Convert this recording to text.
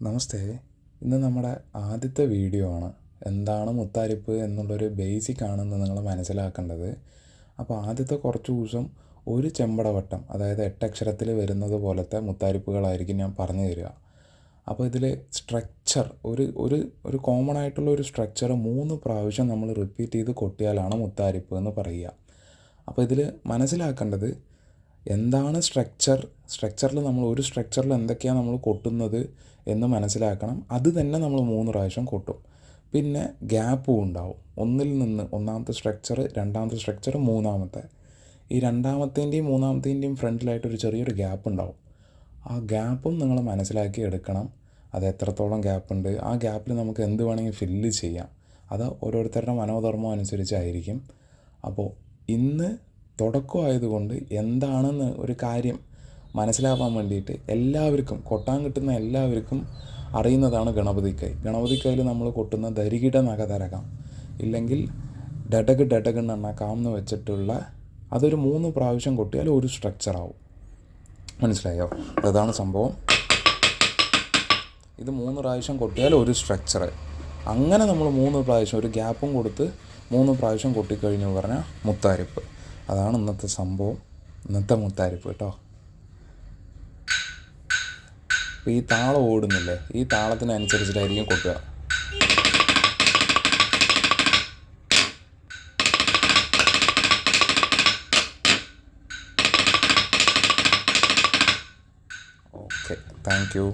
നമസ്തേ. ഇന്ന് നമ്മുടെ ആദ്യത്തെ വീഡിയോ ആണ്. എന്താണ് മുത്താരിപ്പ് എന്നുള്ളൊരു ബേസിക് ആണെന്ന് നിങ്ങൾ മനസ്സിലാക്കേണ്ടത്. അപ്പോൾ ആദ്യത്തെ കുറച്ച് ദിവസം ഒരു ചെമ്പടവട്ടം, അതായത് 8 അക്ഷരത്തിൽ വരുന്നത് പോലത്തെ മുത്താരിപ്പുകളായിരിക്കും ഞാൻ പറഞ്ഞു തരിക. അപ്പോൾ ഇതിൽ സ്ട്രക്ചർ ഒരു ഒരു ഒരു കോമൺ ആയിട്ടുള്ള ഒരു സ്ട്രക്ചർ 3 പ്രാവശ്യം നമ്മൾ റിപ്പീറ്റ് ചെയ്ത് കൊട്ടിയാലാണ് മുത്താരിപ്പ് എന്ന് പറയുക. അപ്പോൾ ഇതിൽ മനസ്സിലാക്കേണ്ടത് എന്താണ് സ്ട്രക്ചറിൽ നമ്മൾ ഒരു സ്ട്രക്ചറിൽ എന്തൊക്കെയാണ് നമ്മൾ കൊട്ടുന്നത് എന്ന് മനസ്സിലാക്കണം. അത് തന്നെ നമ്മൾ 3 പ്രാവശ്യം കൊട്ടും. പിന്നെ ഗ്യാപ്പും ഉണ്ടാവും. ഒന്നിൽ നിന്ന് ഒന്നാമത്തെ സ്ട്രക്ചർ, രണ്ടാമത്തെ സ്ട്രക്ചർ, മൂന്നാമത്തെ. ഈ രണ്ടാമത്തേൻ്റെയും മൂന്നാമത്തേൻ്റെയും ഫ്രണ്ടിലായിട്ടൊരു ചെറിയൊരു ഗ്യാപ്പ് ഉണ്ടാവും. ആ ഗ്യാപ്പും നിങ്ങൾ മനസ്സിലാക്കി എടുക്കണം. അത് എത്രത്തോളം ഗ്യാപ്പുണ്ട്, ആ ഗ്യാപ്പിൽ നമുക്ക് എന്ത് വേണമെങ്കിൽ ഫില്ല് ചെയ്യാം. അത് ഓരോരുത്തരുടെ മനോധർമ്മം അനുസരിച്ചായിരിക്കും. അപ്പോൾ ഇന്ന് തുടക്കമായതുകൊണ്ട് എന്താണെന്ന് ഒരു കാര്യം മനസ്സിലാക്കാൻ വേണ്ടിയിട്ട് എല്ലാവർക്കും, കൊട്ടാൻ കിട്ടുന്ന എല്ലാവർക്കും അറിയുന്നതാണ് ഗണപതിക്കൈയിൽ നമ്മൾ കൊട്ടുന്ന ദരികിട നഖതരകം, ഇല്ലെങ്കിൽ ഡടക് എണ്ണക്കാം എന്ന് വെച്ചിട്ടുള്ള അതൊരു 3 പ്രാവശ്യം കൊട്ടിയാൽ ഒരു സ്ട്രക്ചറാവും. മനസ്സിലായോ? അതാണ് സംഭവം. ഇത് 3 പ്രാവശ്യം കൊട്ടിയാൽ ഒരു സ്ട്രക്ചർ. അങ്ങനെ നമ്മൾ 3 പ്രാവശ്യം ഒരു ഗ്യാപ്പും കൊടുത്ത് 3 പ്രാവശ്യം കൊട്ടിക്കഴിഞ്ഞു പറഞ്ഞാൽ മുത്താരിപ്പ്. അതാണ് ഇന്നത്തെ സംഭവം, ഇന്നത്തെ മുത്താരിപ്പ് കേട്ടോ. അപ്പോൾ ഈ താളം ഓടുന്നില്ലേ, ഈ താളത്തിനനുസരിച്ചിട്ടായിരിക്കും കൊട്ടുക. Okay, thank U.